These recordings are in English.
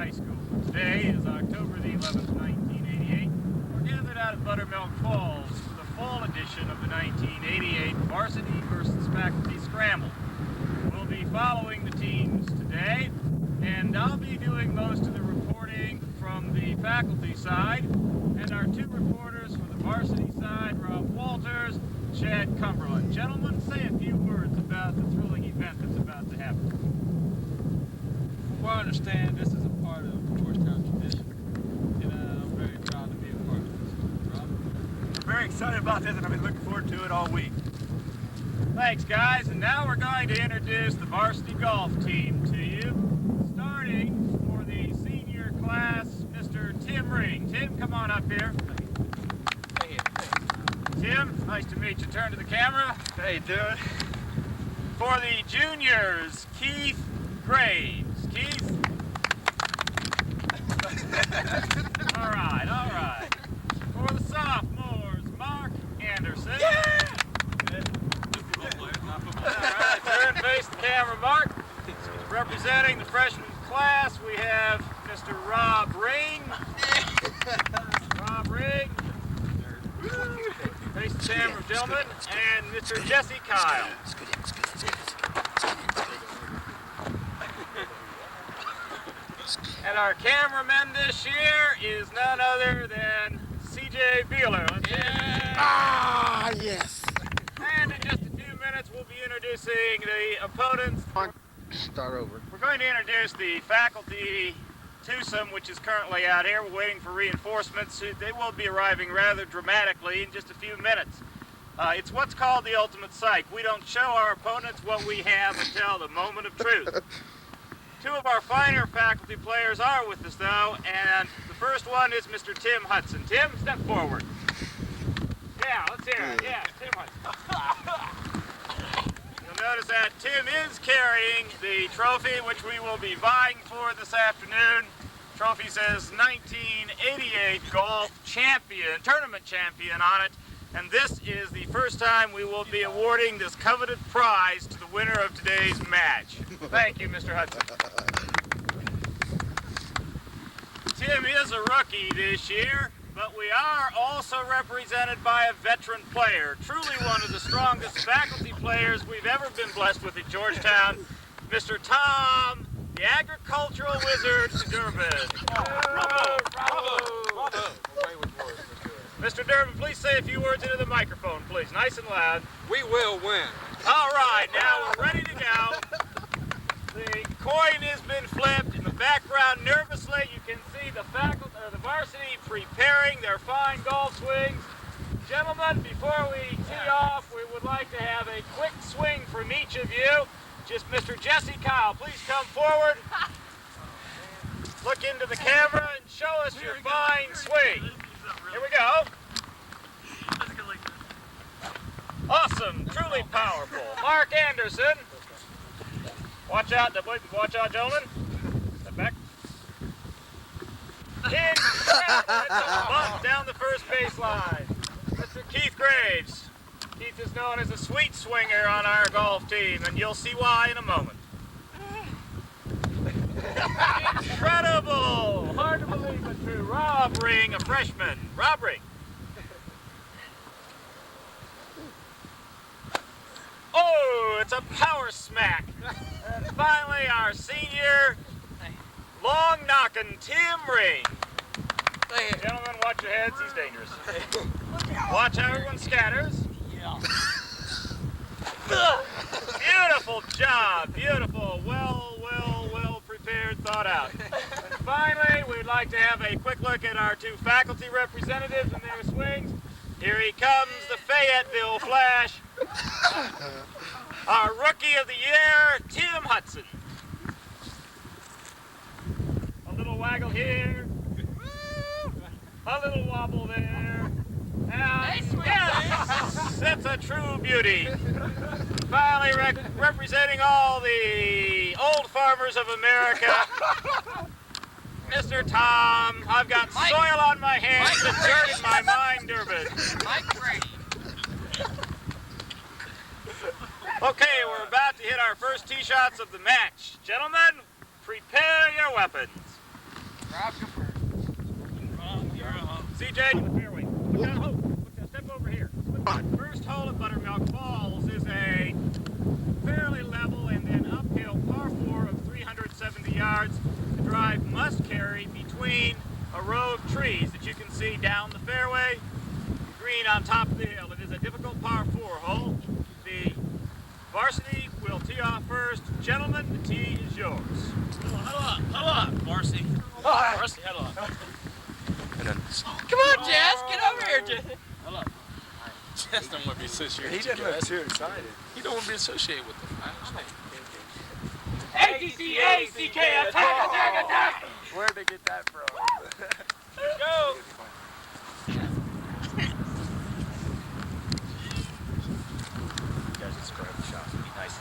High School. Today is October the 11th, 1988. We're gathered out at Buttermilk Falls for the fall edition of the 1988 Varsity versus Faculty Scramble. We'll be following the teams today, and I'll be doing most of the reporting from the faculty side, and our two reporters for the varsity side, Rob Walters, Chad Cumberland. Gentlemen, say a few words about the thrilling event that's about to happen. Well, I understand this is a part of Georgetown tradition, and I'm very proud to be a part of this. Rob? We're very excited about this, and I've been looking forward to it all week. Thanks, guys, and now we're going to introduce the varsity golf team to you. Starting for the senior class, Mr. Tim Ring. Tim, come on up here. Hey. Tim, nice to meet you. Turn to the camera. How you doing? For the juniors, Keith Graves. Keith? all right. For the sophomores, Mark Anderson. Yeah! All right, turn, face the camera, Mark. Representing the freshman class, we have Mr. Rob Ring. Rob Ring. Face the camera, gentlemen. And Mr. Jesse Kyle. And our cameraman this year is none other than C.J. Beeler. Let's hear it. Ah, yes. And in just a few minutes, we'll be introducing the opponents. Start over. We're going to introduce the faculty twosome, which is currently out here. We're waiting for reinforcements. They will be arriving rather dramatically in just a few minutes. It's what's called the ultimate psych. We don't show our opponents what we have until the moment of truth. Two of our finer faculty players are with us, though, and the first one is Mr. Tim Hudson. Tim, step forward. Yeah, let's hear it. Yeah, Tim Hudson. You'll notice that Tim is carrying the trophy, which we will be vying for this afternoon. Trophy says 1988 golf champion, tournament champion on it, and this is the first time we will be awarding this coveted prize to the winner of today's match. Thank you, Mr. Hudson. Tim is a rookie this year, but we are also represented by a veteran player, truly one of the strongest faculty players we've ever been blessed with at Georgetown, Mr. Tom, the agricultural wizard, Durbin. Bravo! Mr. Durbin, please say a few words into the microphone, please, nice and loud. We will win. All right, now we're ready to go. The coin has been flipped. In the background, nervously, you can see the faculty, or the varsity, preparing their fine golf swings. Gentlemen, before we tee off, we would like to have a quick swing from each of you. Just Mr. Jesse Kyle, please come forward. Look into the camera and show us your fine swing. Here we go. Awesome, truly powerful. Mark Anderson. Watch out, gentlemen. Step back. Incredible. It's a bump down the first baseline. Mr. Keith Graves. Keith is known as a sweet swinger on our golf team, and you'll see why in a moment. Incredible! Hard to believe but true. Rob Ring, a freshman. Rob Ring. Oh, it's a power smack. And finally, our senior, long knocking Tim Ring. Gentlemen, watch your heads. He's dangerous. Watch how everyone scatters. Beautiful job. Beautiful. Well prepared, thought out. And finally, we'd like to have a quick look at our two faculty representatives and their swings. Here he comes, the Fayetteville Flash. Our rookie of the year, Tim Hudson. A little waggle here. A little wobble there. And yes, that's a true beauty. Finally, representing all the old farmers of America, Mr. Tom. I've got soil on my hands and dirt in my mind, Durbin. Mike Brady. Okay, we're about to hit our first tee shots of the match. Gentlemen, prepare your weapons. Grab your bird. CJ, in the fairway. Look down, look down, step over here. First hole at Buttermilk Falls is a fairly level and then uphill par 4 of 370 yards. The drive must carry between a row of trees that you can see down the fairway. Green on top of the hill. It is a difficult par 4 hole. The varsity will tee off first. Gentlemen, the tee is yours. Huddle up, varsity. Varsity, huddle up. And then, come on, Jazz, get over here, Jazz. Huddle up. Jazz don't want to be associated with He doesn't look too excited. He don't want to be associated with them. ATCA, attack! Where'd they get that from? Let's go! You guys just grab the shots. Be nice.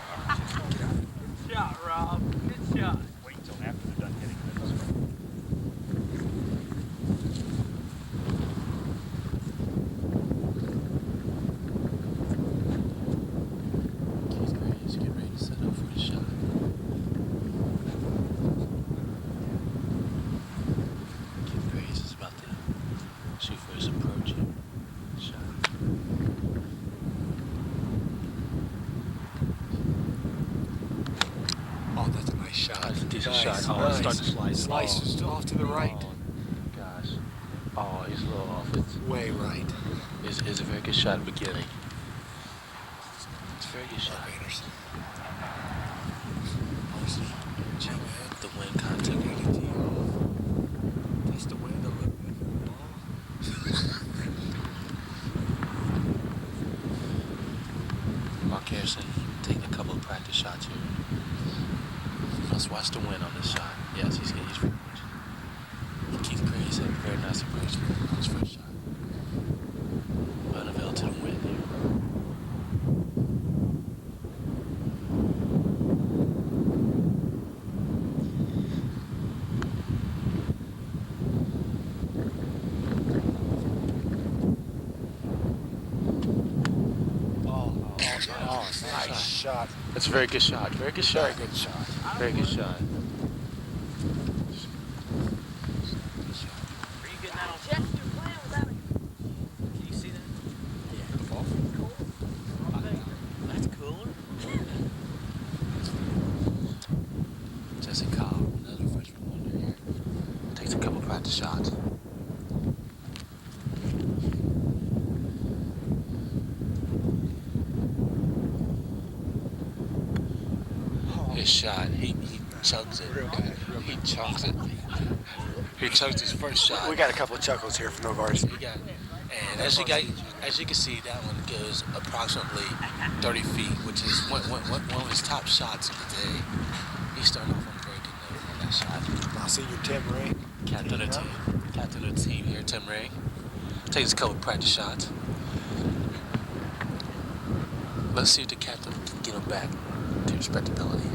Good shot, Rob. Good shot. Wait until after they're done hitting this. He's great. He's getting ready to set up for his shot. Keith Grace is about to shoot for his approach shot. Oh, that's a nice shot. That's a decent Nice, shot. Oh, nice. it's starting to slice. Slices off to the right. Oh, gosh. Oh, he's a little off. It's Way right. a very good shot at the beginning. It's a very good shot. The wind kind of took it. That's the wind a little bit. Mark Harrison taking a couple of practice shots here. Let's watch the wind on this shot. Yes, he's very much. Keith Grace had a very nice approach on his first shot. Bonneville to the wind here. Nice shot. That's a very good shot. Very good shot. Very good shot. Very good shot. Are you getting that on? Can you see that? Yeah, the ball. That's cooler. Jesse Cobb, another freshman wonder here. Takes a couple practice shots. His shot, he chugs it. He chugs it. He chugs his first shot. We got a couple of chuckles here from the varsity. He got, and as you can see, that one goes approximately 30 feet, which is one of his top shots of the day. He started off on a very good note on that shot. Now senior Tim Ray. Captain of the team. Captain of the team here, Tim Ray. Takes a couple practice shots. Let's see if the captain can get him back to respectability.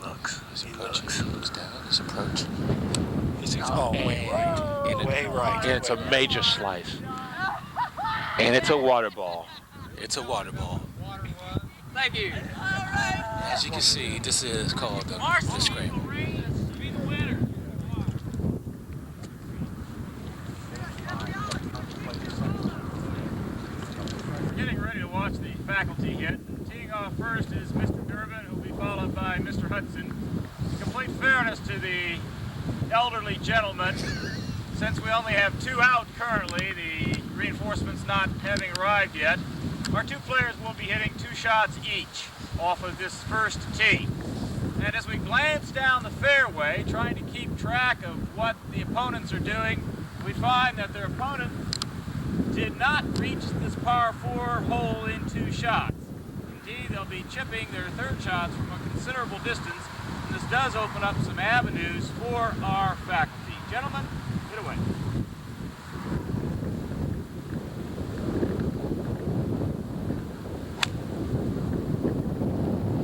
Looks, he's approaching. Looks down, his approach. Way right. Way right. And it's a major slice. And it's a water ball. It's a water ball. Thank you. As you can see, this is called the scramble. We're getting ready to watch the faculty hit. Teeing off first is Mr. Durbin, who will be followed by Mr. Hudson. In complete fairness to the elderly gentleman, since we only have 2 out currently, the reinforcements not having arrived yet, our 2 players will be hitting 2 shots each off of this first tee. And as we glance down the fairway, trying to keep track of what the opponents are doing, we find that their opponent did not reach this par 4 hole in 2 shots. Indeed, they'll be chipping their 3rd shots from a considerable distance, and this does open up some avenues for our faculty. Gentlemen, get away.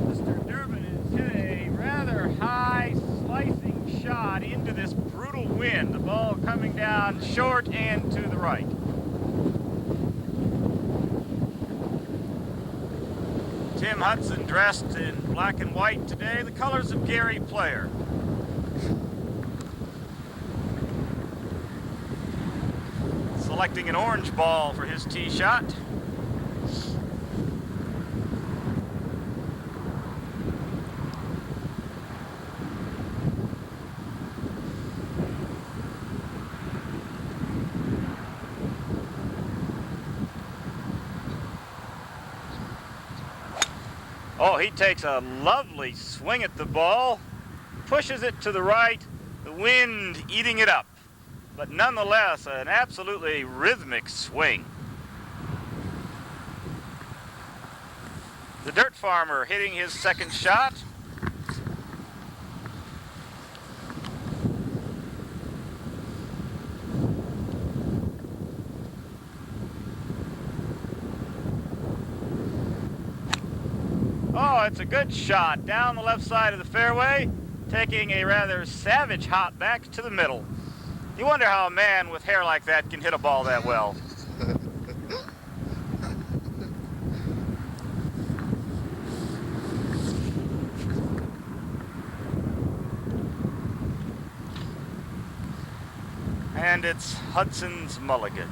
Mr. Durbin has hit a rather high slicing shot into this brutal wind. The ball coming down short and to the right. Tim Hudson dressed in black and white today, the colors of Gary Player. Selecting an orange ball for his tee shot. Oh, he takes a lovely swing at the ball, pushes it to the right, the wind eating it up, but nonetheless an absolutely rhythmic swing. The dirt farmer hitting his second shot. Oh, it's a good shot down the left side of the fairway, taking a rather savage hop back to the middle. You wonder how a man with hair like that can hit a ball that well. And it's Hudson's mulligan.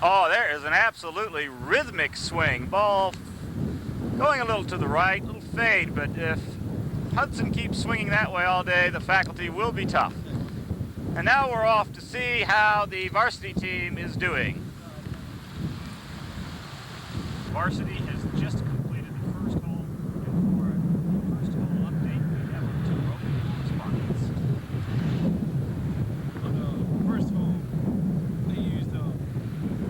Oh, there is an absolutely rhythmic swing. Ball going a little to the right, a little fade, but if Hudson keeps swinging that way all day, the faculty will be tough. And now we're off to see how the varsity team is doing. Varsity has just completed the first hole, and for the first hole update, we have our two opening correspondents. On the first hole, they used a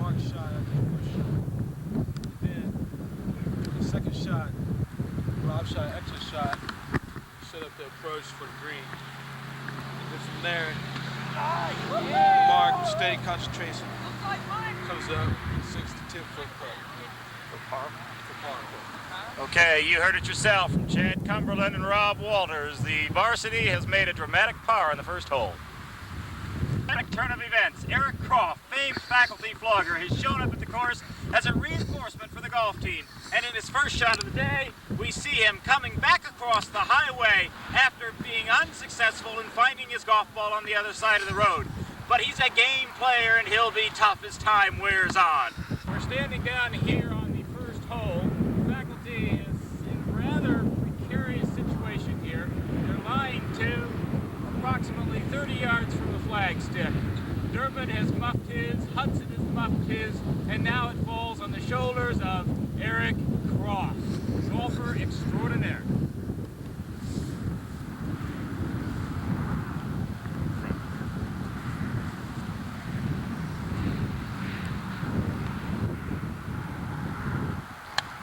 mark shot at the first shot. Then the second shot, Rob shot, extra shot, set up the approach for the green. And then from there, Mark, steady concentration, comes up 6 to 10 foot putt. For par? For par. Okay, you heard it yourself from Chad Cumberland and Rob Walters. The varsity has made a dramatic par in the first hole. Dramatic turn of events. Eric Croft, famed faculty flogger, has shown up at the course as a reinforcement for the golf team. And in his first shot of the day, we see him coming back across the highway after being unsuccessful in finding his golf ball on the other side of the road. But he's a game player and he'll be tough as time wears on. We're standing down here on the first hole. The faculty is in a rather precarious situation here. They're lying to approximately 30 yards from the flagstick. Durbin has muffed his, Hudson has muffed his, and now it falls on the shoulders of Eric Croft, golfer extraordinaire.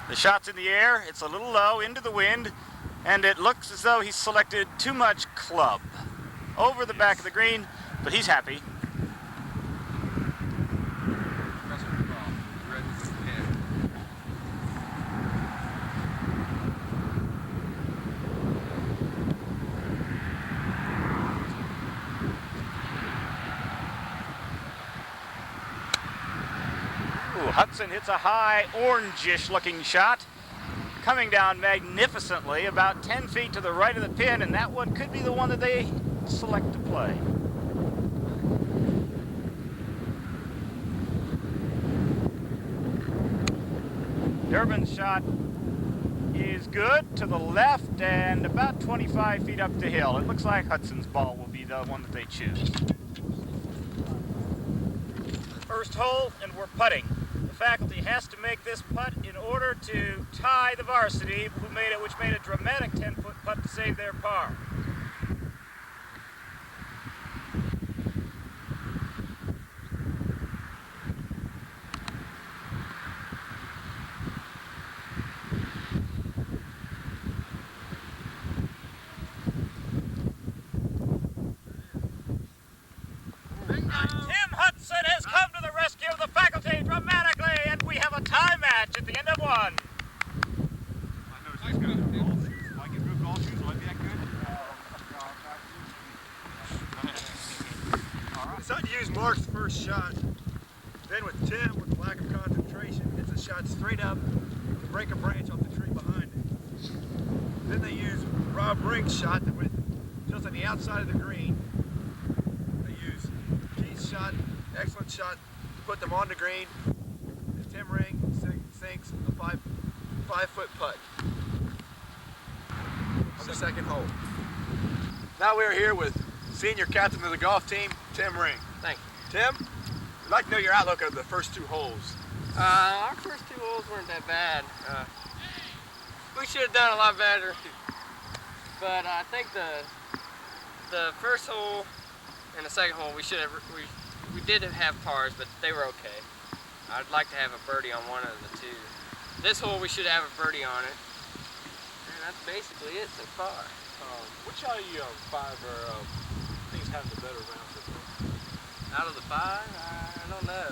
The shot's in the air, it's a little low, into the wind, and it looks as though he's selected too much club. Over the back of the green, but he's happy. Hudson hits a high, orangish looking shot, coming down magnificently about 10 feet to the right of the pin, and that one could be the one that they select to play. Durbin's shot is good to the left and about 25 feet up the hill. It looks like Hudson's ball will be the one that they choose. First hole, and we're putting. The faculty has to make this putt in order to tie the varsity, which made a dramatic 10-foot putt to save their par. Tim Hudson has come to the rescue of the faculty dramatically, and we have a tie match at the end of one. I noticed he's got golf shoes. Will I get rid of golf shoes? Will I be that good? Mark's first shot. Then with Tim, with the lack of concentration, it's a shot straight up to break a branch off the tree behind it. Then they use Rob Rink's shot that went just on the outside of the green. They use Keith's shot, excellent shot, to put them on the green. And Tim Ring sinks a five-foot putt on the second hole. Now we're here with senior captain of the golf team, Tim Ring. Thank you. Tim, I'd like to know your outlook of the first two holes. Our first two holes weren't that bad. We should have done a lot better. But I think the first hole and the second hole we did have pars, but they were okay. I'd like to have a birdie on one of the two. This hole we should have a birdie on it. And that's basically it so far. Which out of you five are things having the better round so far? Out of the five, I don't know.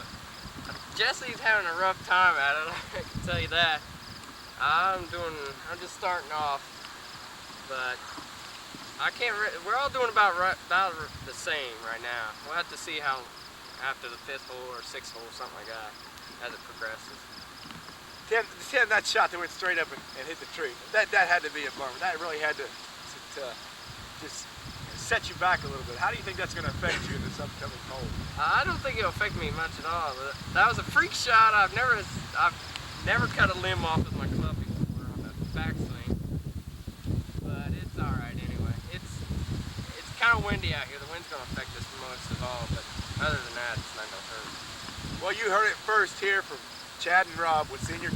Jesse's having a rough time at it, I can tell you that. I'm just starting off, but we're all doing about the same right now. We'll have to see how after the fifth hole or sixth hole, something like that, as it progresses. Tim, that shot that went straight up and hit the tree, that had to be a bummer. That really had to just set you back a little bit. How do you think that's going to affect you in this upcoming hole? I don't think it'll affect me much at all. That was a freak shot. I've never cut a limb off with my club before on the backswing, but it's all right anyway. It's kind of windy out here. The wind's going to affect us most of all, but other than that, it's not going to hurt. Well, you heard it first here from Chad and Rob with senior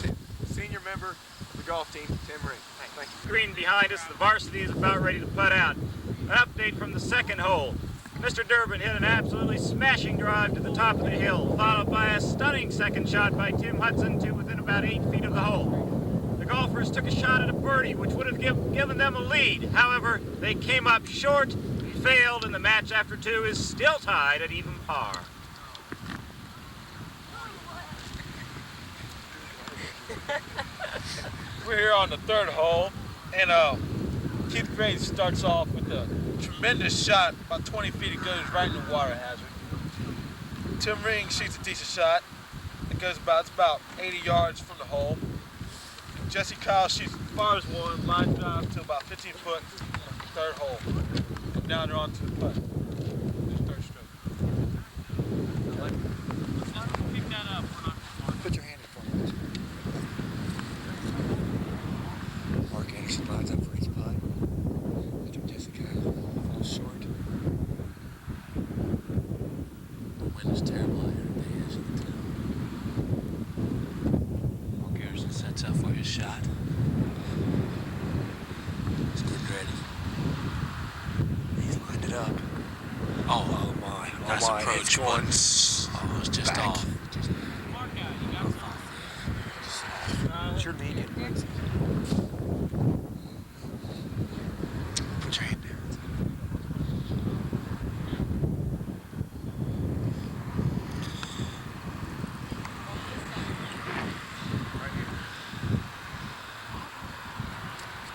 member of the golf team, Tim Ring. Thank you. Green behind us, the varsity is about ready to putt out. An update from the second hole. Mr. Durbin hit an absolutely smashing drive to the top of the hill, followed by a stunning second shot by Tim Hudson to within about 8 feet of the hole. The golfers took a shot at a birdie, which would have given them a lead. However, they came up short and failed, and the match after two is still tied at even par. We're here on the third hole, and Keith Graves starts off with a tremendous shot, about 20 feet. It goes right in the water hazard. Tim Ring shoots a decent shot. It's about 80 yards from the hole. Jesse Kyle shoots far as one, line drive to about 15 foot, third hole. Come down there onto the putt. Third stroke. Pick that up. Put your hand in front of us. Mark Anderson lines up for his putt. After Jessica falls short. The wind is terrible out here today, as you can tell. Mark Harrison sets up for his shot. He's getting ready. He's lined it up. Oh my. Nice approach. It's going It's just back. off. It's your median. Put your hand down. Right here.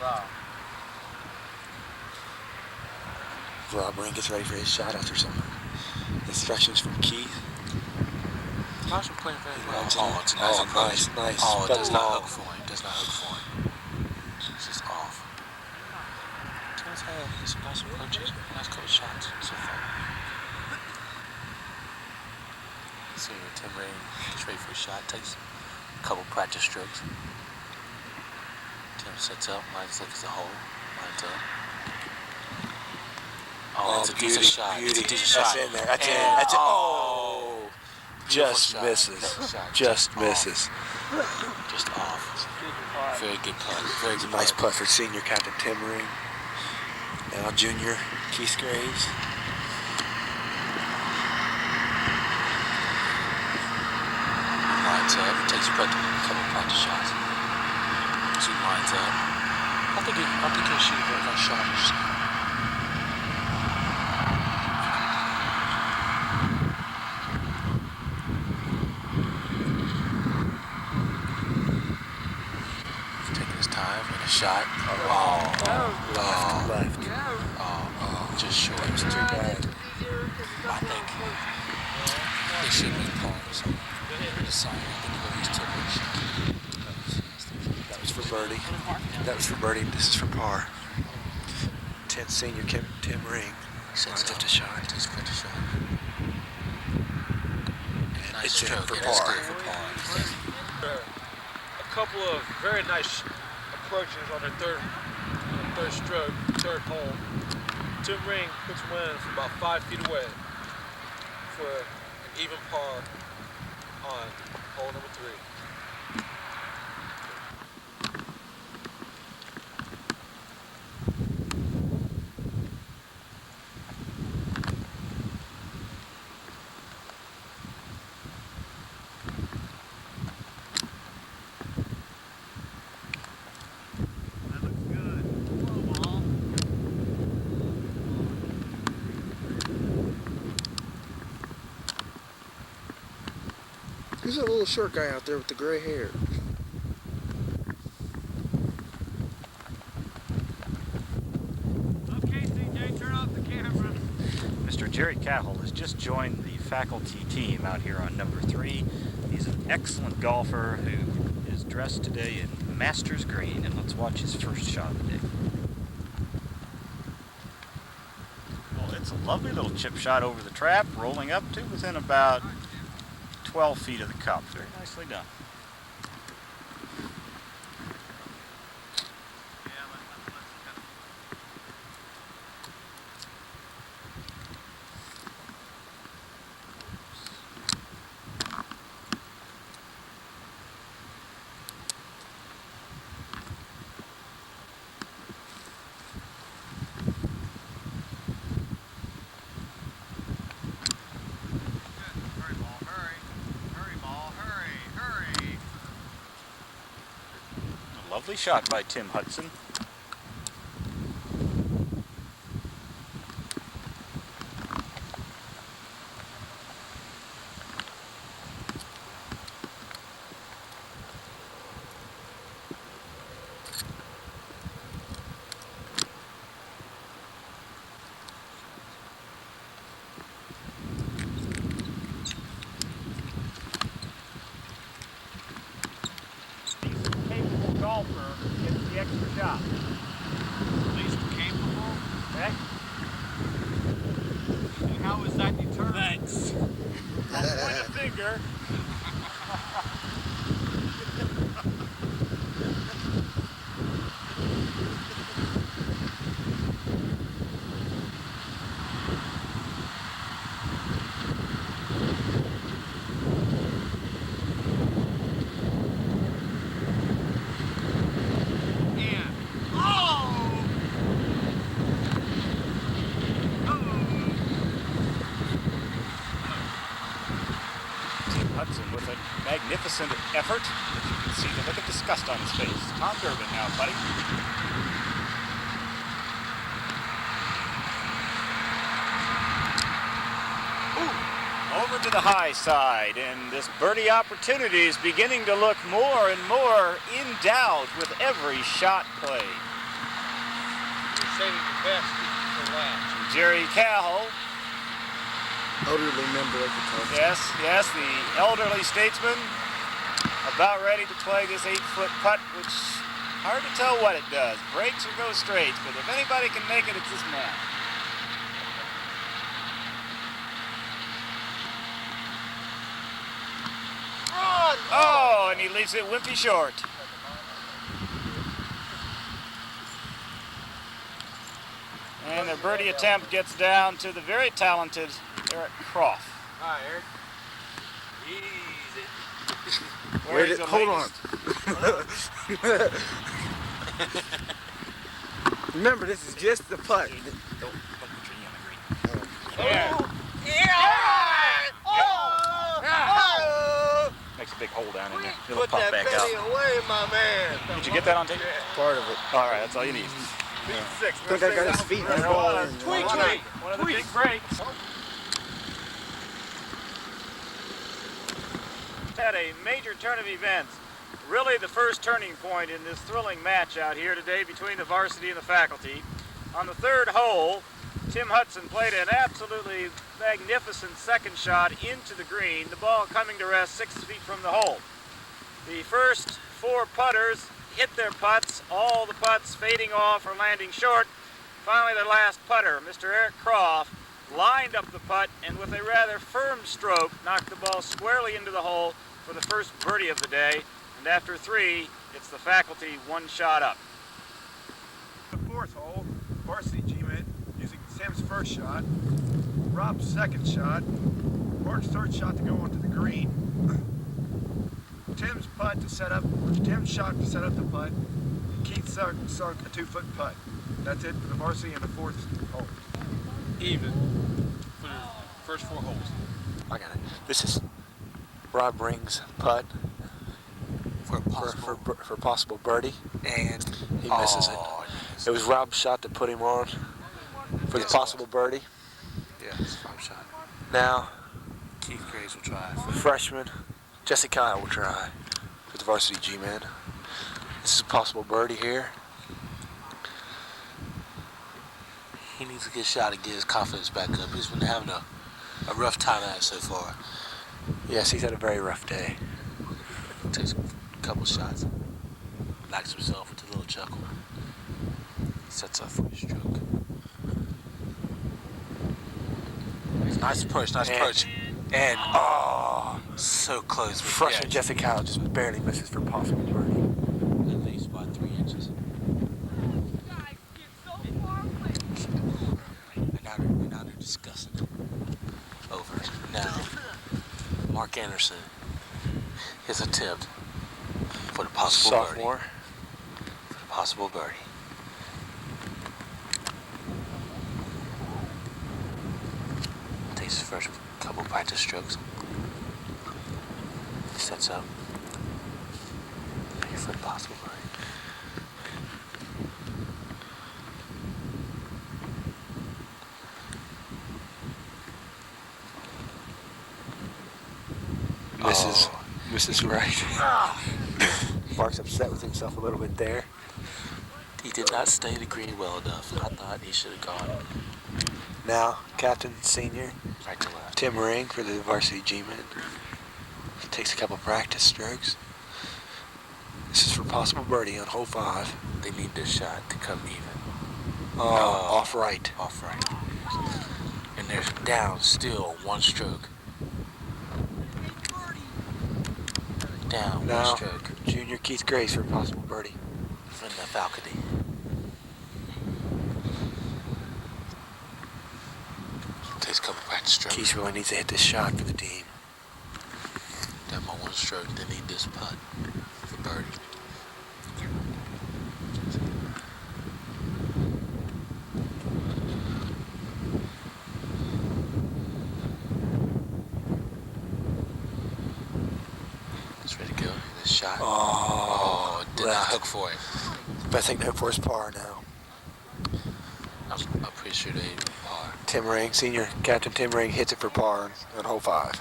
Wow. Rob Ring gets ready for his shot after some instructions from Keith. Marsh's been playing very well. Nice. It does not hook for him. It's just off. Tim's had some nice approaches, nice couple shots so far. See here, Tim Ring gets ready for a shot, takes a couple practice strokes. Tim sets up, looks at the hole, lines up. It's a decent shot. It's a decent shot. That's in there. That's in. That's oh. Just misses. Just misses. Just off. Very good putt. Very good Nice putt for senior captain Tim Ring. Now junior Keith Graves. Lines up. Takes a couple practice shots. So he lines up. I think he'll shoot a very nice shot. Shot. Left. Just short. It's too bad. I think They should make par, so we're deciding to go use tippers. That was for birdie. That was for birdie. This is for par. 10th senior Tim Ring. Lines up to shot. Just put the shot. And Nice it's in stroke. for Yeah, that's par. good for par. A couple of very nice approaches on the third stroke, third hole. Tim Ring puts him in from about 5 feet away for an even par on hole number 3. Who's that little short guy out there with the gray hair? Okay, CJ, turn off the camera. Mr. Jerry Cahill has just joined the faculty team out here on number 3. He's an excellent golfer who is dressed today in Masters green, and let's watch his first shot of the day. Well, it's a lovely little chip shot over the trap, rolling up to within about 12 feet of the cup. Very nicely done. Lovely shot by Tim Hudson. Golfer gets the extra shot. At least capable. Okay. And how is that determined? Thanks. I'll point a finger. Hudson with a magnificent effort. As you can see the look of disgust on his face. Tom Durbin now, buddy. Ooh, over to the high side, and this birdie opportunity is beginning to look more and more endowed with every shot played. You're saving the best for last. Jerry Cahill. Elderly member of the club. Yes, the elderly statesman about ready to play this 8-foot putt, which hard to tell what it does. Breaks or goes straight, but if anybody can make it, it's this man. Oh, and he leaves it wimpy short. And the birdie attempt gets down to the very talented Eric Croft. Hi, Eric. Easy. Wait, hold on. Remember, this is just the putt. Don't put your knee on the green. Yeah. Makes a big hole down in there. It'll Put pop that back belly out. away, my man. Did you get that on tape? Part of it. All right, that's all you need. I think I got his feet in the ball. One of the big breaks. Had a major turn of events. Really the first turning point in this thrilling match out here today between the varsity and the faculty. On the third hole, Tim Hudson played an absolutely magnificent second shot into the green, the ball coming to rest 6 feet from the hole. The first 4 putters hit their putts, all the putts fading off or landing short. Finally, the last putter, Mr. Eric Croft, lined up the putt and with a rather firm stroke knocked the ball squarely into the hole for the first birdie of the day. And after 3, it's the faculty 1 shot up. The 4th hole, varsity G-men using Tim's first shot, Rob's second shot, Mark's third shot to go onto the green, Tim's shot to set up the putt, and Keith sunk a 2-foot putt. That's it for the varsity and the 4th hole. Even for the first 4 holes. I got it. This is Rob Ring's putt for possible birdie, and he misses it. It was Rob's shot that put him on for the possible birdie. Yeah, it's a 5 shot. Now, Keith Graves will try. freshman Jesse Kyle will try for the varsity G-man. This is a possible birdie here. He needs a good shot to get his confidence back up. He's been having a rough time at it so far. Yes, he's had a very rough day. Takes a couple shots, knocks himself into a little chuckle. Sets up for his stroke. Nice approach, And so close. Freshman Jesse Kyle just barely misses for possible birdie. At least by 3 inches. And now they're discussing over. Now, Mark Anderson, his attempt for the possible Sophomore. birdie. For the possible birdie. Takes his first couple practice strokes. Sets up. Here for the possible birdie. Misses right. Mark's upset with himself a little bit there. He did not stay the green well enough. I thought he should have gone Now, captain, senior, right to left. Tim Ring for the varsity G-men. Takes a couple practice strokes. This is for possible birdie on hole 5. They need this shot to come even. Off right. Off right. And they're down still 1 stroke. Down Now, 1 stroke. junior Keith Grace for possible birdie. From the faculty. Takes a couple practice strokes. Keith really needs to hit this shot for the team. Down by 1 stroke. They need this putt for birdie. It's ready to go. This shot. Did not hook for it. Best thing to hope for is par now. I'm pretty sure they are. Tim Ring, senior captain Tim Ring hits it for par on hole 5.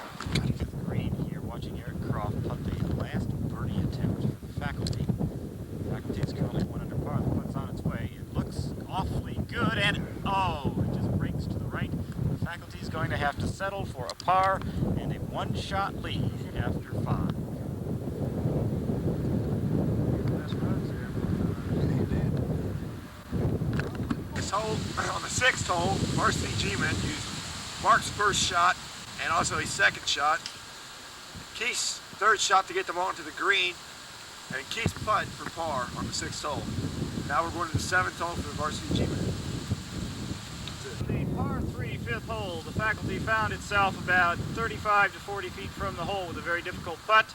Green here, watching Eric Croft putt the last birdie attempt for the faculty. The faculty is currently 1 under par. The putt's on its way. It looks awfully good, and it just breaks to the right. The faculty is going to have to settle for a par and a 1-shot lead after 5. On the 6th hole, varsity G-men used Mark's first shot and also his second shot, Keith's third shot to get them onto the green, and Keith's putt for par on the 6th hole. Now we're going to the 7th hole for the varsity G-men. The par 3 5th hole, the faculty found itself about 35 to 40 feet from the hole with a very difficult putt.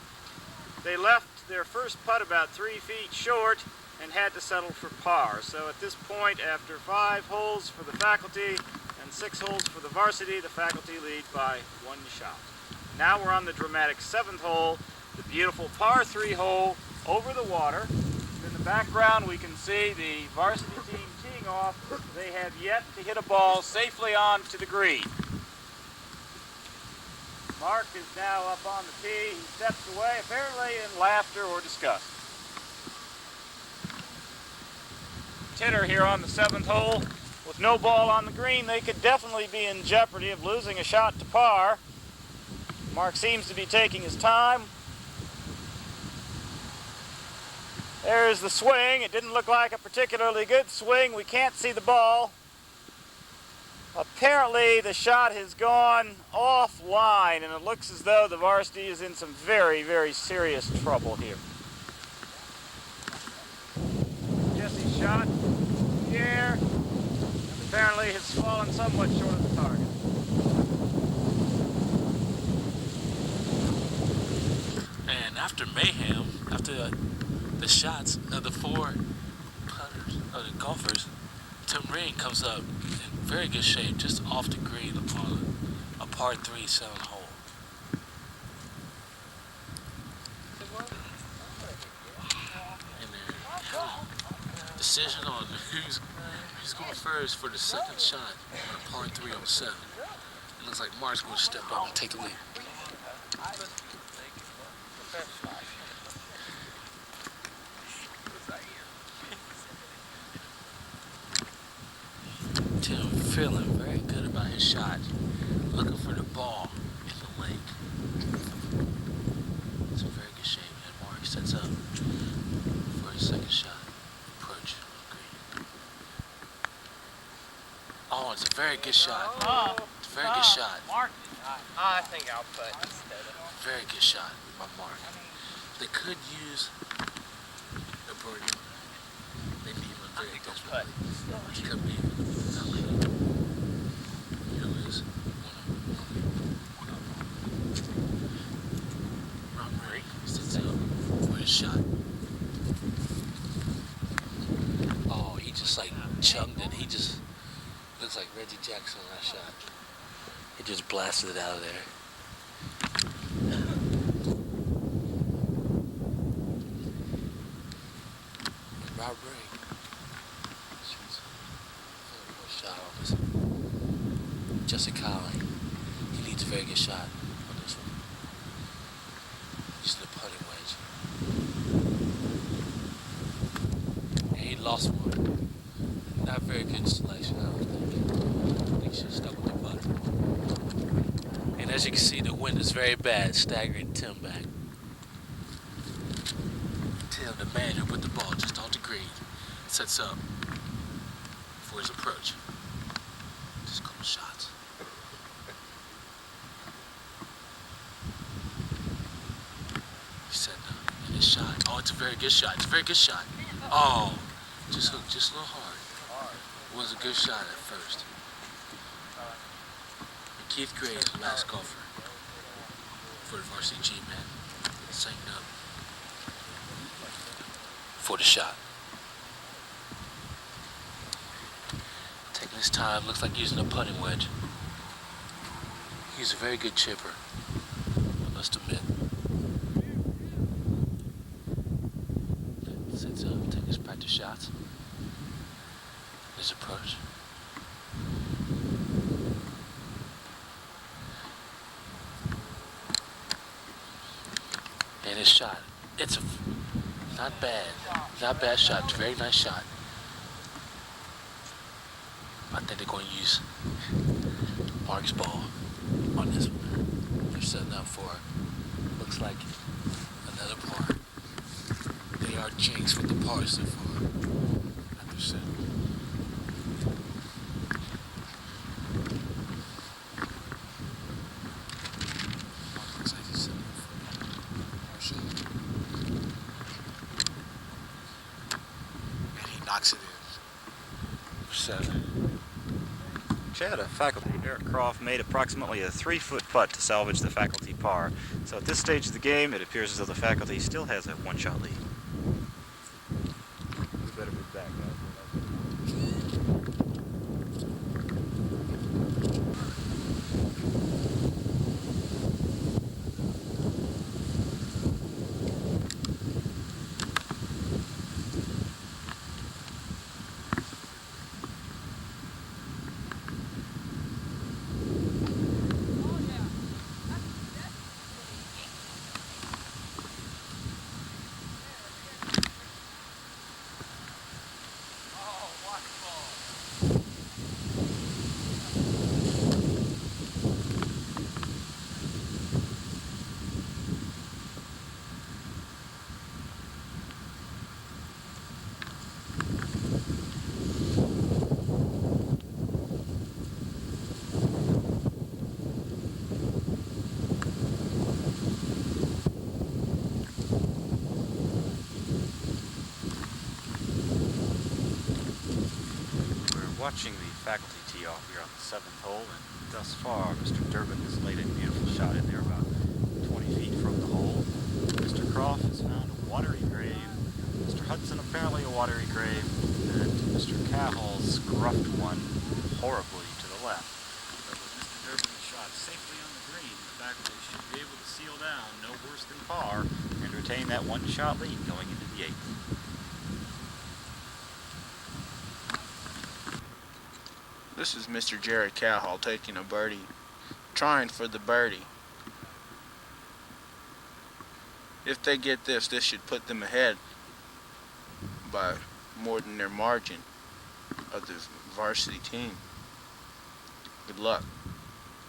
They left their first putt about 3 feet short and had to settle for par. So at this point, after 5 holes for the faculty and 6 holes for the varsity, the faculty lead by 1 shot. Now we're on the dramatic 7th hole, the beautiful par 3 hole over the water. In the background we can see the varsity team teeing off. They have yet to hit a ball safely onto the green. Mark is now up on the tee. He steps away, apparently in laughter or disgust. Titter here on the 7th hole. With no ball on the green, they could definitely be in jeopardy of losing a shot to par. Mark seems to be taking his time. There's the swing. It didn't look like a particularly good swing. We can't see the ball. Apparently the shot has gone offline, and it looks as though the varsity is in some very, very serious trouble here. Jesse's shot in the air apparently has fallen somewhat short of the target. And after mayhem, after the shots of the four putters, of the golfers, Tim Ring comes up in very good shape, just off the green upon a par 3 7 hole. And then decision on who's going first for the second shot on a par 3 on 7. It looks like Mark's going to step up and take the lead. Tim feeling very good about his shot, looking for the ball in the lake. It's in very good shape, and Mark sets up for his second shot. Approach on green. Oh, it's a very good shot. It's a very good shot. I think I'll put instead of. Very good shot by Mark. They could use a birdie. They need him very desperately. He could be not leading. You know, is Rob Ray sits up for his shot. Oh, he just like chugged it. He just looks like Reggie Jackson on that shot. He just blasted it out of there. Rob Ray shoots a shot on this. Jesse Colley, he needs a very good shot on this one. Just a putting wedge. And he lost one. Not very good selection, I don't think. I think he should have stuck with the putter. And as you can see, the wind is very bad, staggering Tim back. Tim, the man who put the ball just off the green, sets up for his approach. Just a couple shots. He's setting up, and his shot. Oh, it's a very good shot. It's a very good shot. Oh, just hooked just a little hard. It was a good shot at first. And Keith Gray is the last golfer for the varsity G-Man. Setting up for the shot. Taking his time, looks like using a putting wedge. He's a very good chipper, I must admit. Sets up, taking his practice shots. His approach. And his shot. It's a not bad shot. It's a very nice shot. I think they're going to use Mark's ball on this one. They're setting up for, looks like, another par. They are jinxed with the par so far. After setting. Mark looks like he's setting up for a shot. And he knocks it in. For 7. Chad, a faculty, Eric Croft, made approximately a 3-foot putt to salvage the faculty par. So at this stage of the game, it appears as though the faculty still has a 1-shot lead. We better move back, guys. watching the faculty tee off here on the 7th hole, and thus far, Mr. Durbin has laid a beautiful shot in there about 20 feet from the hole. Mr. Croft has found a watery grave, Mr. Hudson apparently a watery grave, and Mr. Cahill scruffed one horribly to the left. But with Mr. Durbin's shot safely on the green, the faculty should be able to seal down no worse than par and retain that one-shot lead going into the 8th. This is Mr. Jared Cowhall taking a birdie, trying for the birdie. If they get this should put them ahead by more than their margin of the varsity team. Good luck.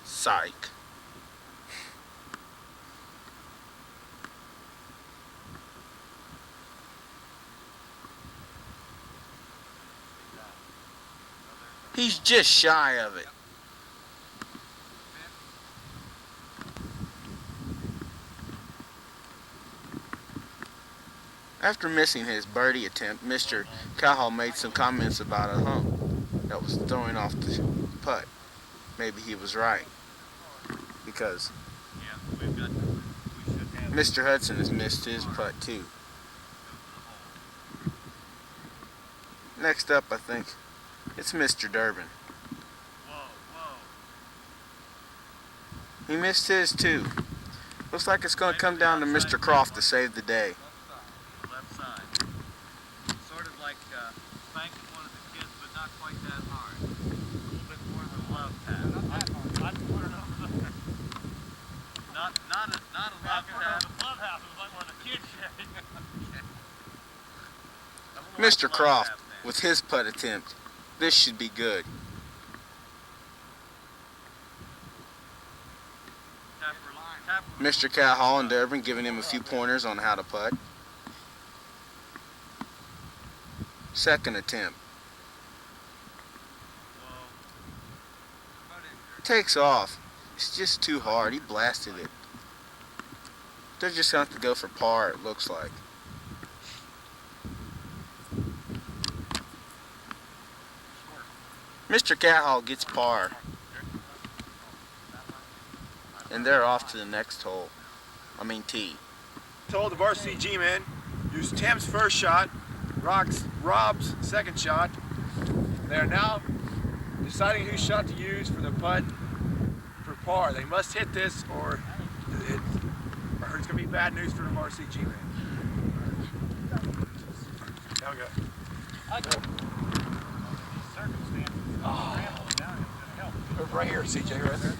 Psych. He's just shy of it. After missing his birdie attempt, Mr. Cowhall made some comments about a hump that was throwing off the putt. Maybe he was right, because Mr. Hudson has missed his putt too. Next up, I think it's Mr. Durbin. He missed his too. Looks like it's going to come down to Mr. Croft to save the day. Left side. Sort of like spanking one of the kids, but not quite that hard. A little bit more than a love tap. Not a love tap. The love tap was like one of the kids Mr. Croft with his putt attempt. This should be good. Mr. Cowhall and Durbin giving him a few pointers on how to putt. Second attempt. Takes off. It's just too hard. He blasted it. They're just going to have to go for par, it looks like. Mr. Cowhall gets par. And they're off to the next hole. Tee. Told the varsity G-men, use Tim's first shot, Rob's second shot. They are now deciding whose shot to use for the putt for par. They must hit this or it's going to be bad news for the varsity G-men. There we go. Right here, CJ, right there.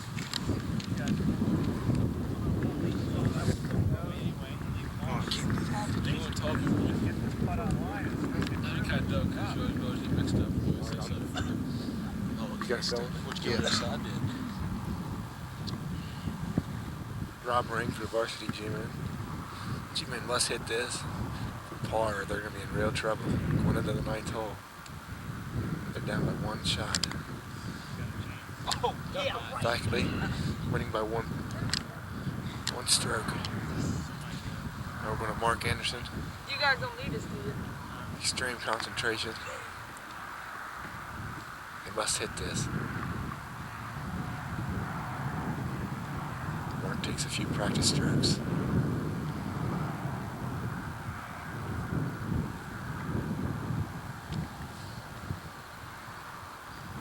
Rob Ring for the varsity G-men. G-men must hit this for par or they're going to be in real trouble going into the 9th hole. They're down by one shot. Faculty winning by one stroke. Now we're going to Mark Anderson. You guys don't need us, do you? Extreme concentration. They must hit this. Mark takes a few practice strokes.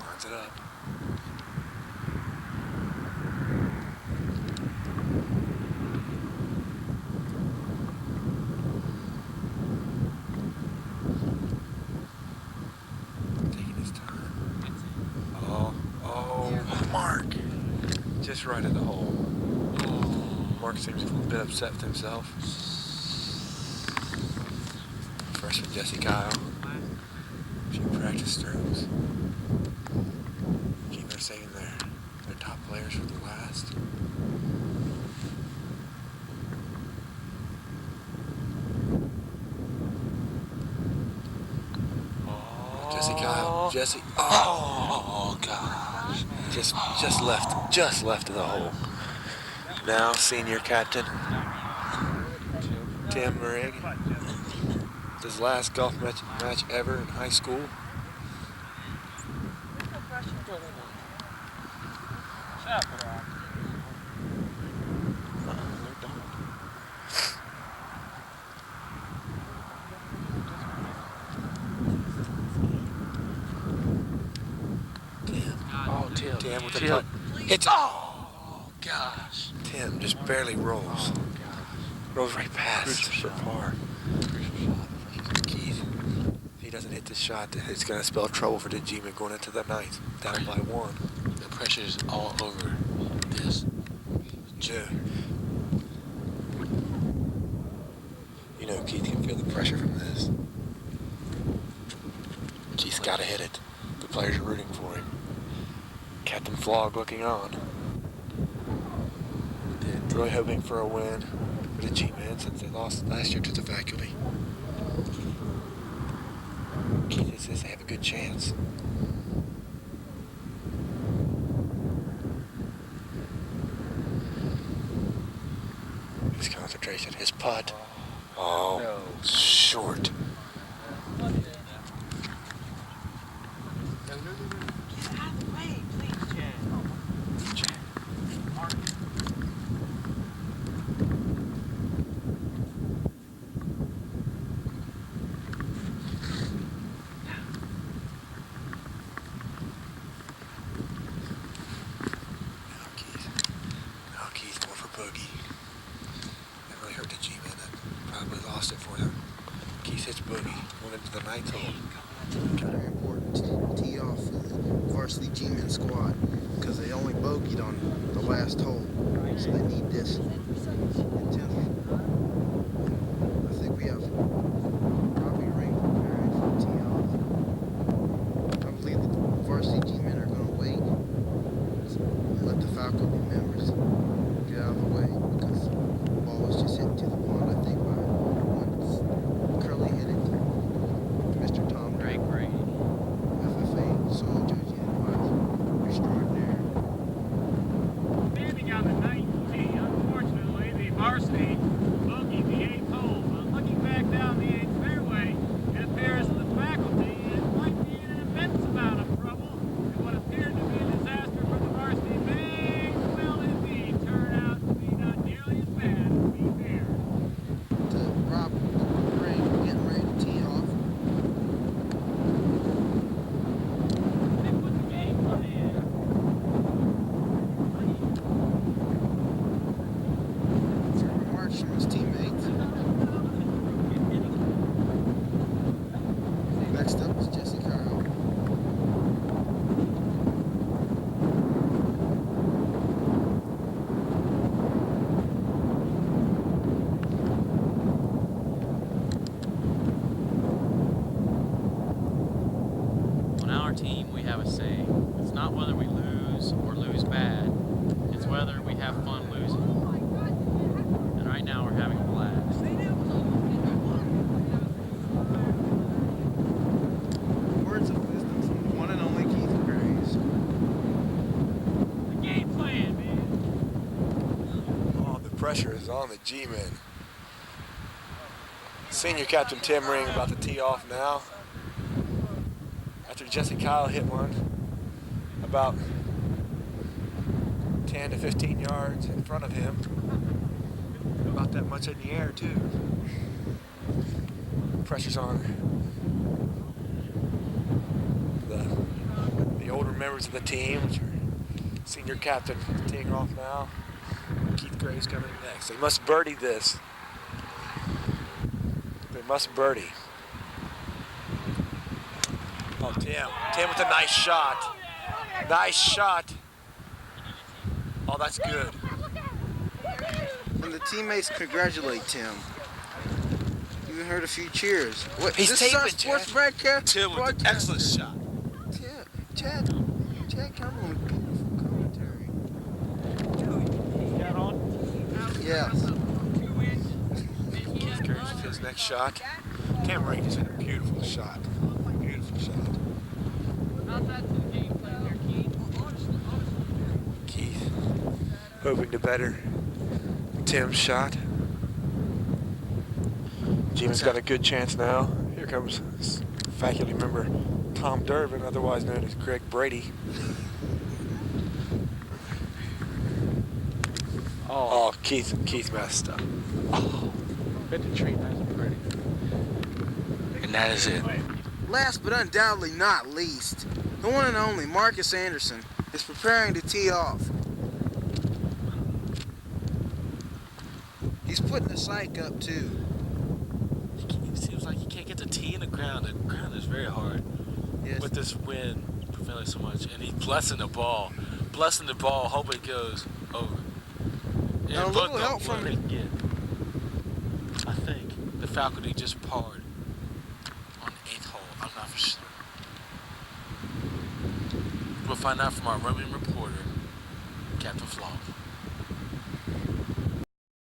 Lines it up. Just right at the hole. Mark seems a bit upset with himself. Freshman Jesse Kyle. A few practice strokes. Keep their saving their top players for the last. Jesse Kyle. Jesse. Oh gosh. Just left of the hole. Now senior captain Tim Ring. His last golf match ever in high school. Yeah, put her on. They're done. Oh, Tim. Tim with the Tim. putt. Hits. Oh, gosh. Tim just barely rolls. Rolls right past for par. Keith, if he doesn't hit this shot, it's going to spell trouble for the G-Man going into the ninth. Down by one. The pressure is all over this. Yeah. You know Keith can feel the pressure from this. Keith's got to hit it. The players are rooting for him. Captain Flog looking on. Really hoping for a win for the G-Men since they lost last year to the faculty. Keith says they have a good chance. His concentration, his putt. Oh, no. Short. Bogey. That really hurt the G-Men. That probably lost it for them. Keith hits bogey. Went into the ninth hole. Very important to tee off for the varsity G-Men squad because they only bogeyed on the last hole. So they need this in 10th. I think we have probably ring prepared for tee off. I believe the varsity G-Men are going to wait and let the faculty members get out of the way because the ball was just hit to the pond, I think, by once Curly hit it. Mr. Tom Drake Brady, FFA soil judging advisor extraordinaire. Standing on the ninth tee, unfortunately, the varsity bogeyed the eighth hole. But looking back down the eighth fairway, it appears that the faculty might be in an immense amount of trouble. And what appeared to be a disaster for the varsity may well indeed turn out to be not nearly as bad as we feared. To Rob Ray getting ready to tee off. They put the game on the air. Some remarks from his teammates. Next up is Jesse Kyle. On our team, we have a saying. It's not whether we lose or lose bad. It's whether we have fun losing. And right now, we're having a blast. Words of wisdom from the one and only Keith Graves. The game plan, man. Oh, the pressure is on the G-Men. Senior Captain Tim Ring about to tee off now. After Jesse Kyle hit one about 10 to 15 yards in front of him. About that much in the air, too. Pressure's on the older members of the team, which are Senior Captain teeing off now. Keith Gray's coming next. They must birdie this. They must birdie. Oh, Tim. Tim with a nice shot. Nice shot. Oh, that's good. When the teammates congratulate Tim, you heard a few cheers. What, He's this is our taping, sports Chad. broadcast. Tim with an excellent shot. Chad Cameron with beautiful commentary. Got on? Yes. Keith Gray's his next shot. Tim Ring just hit a beautiful shot. Beautiful shot. How's that to the game plan there, Keith? Keith hoping to better Tim's shot. G-Man's got a good chance now. Here comes faculty member Tom Durbin, otherwise known as Greg Brady. Keith messed up. Oh, hit the tree nice and pretty. And that is it. Last but undoubtedly not least, the one and only Marcus Anderson is preparing to tee off. He's putting the psych up too. It seems like he can't get the tee in the ground. The ground is very hard. Yes. With this wind prevailing so much. And he's blessing the ball, hoping it goes over. And Now, a little help from it again. I think the faculty just parred on the 8th hole. I'm not for sure. We'll find out from our roaming reporter, Captain Flog.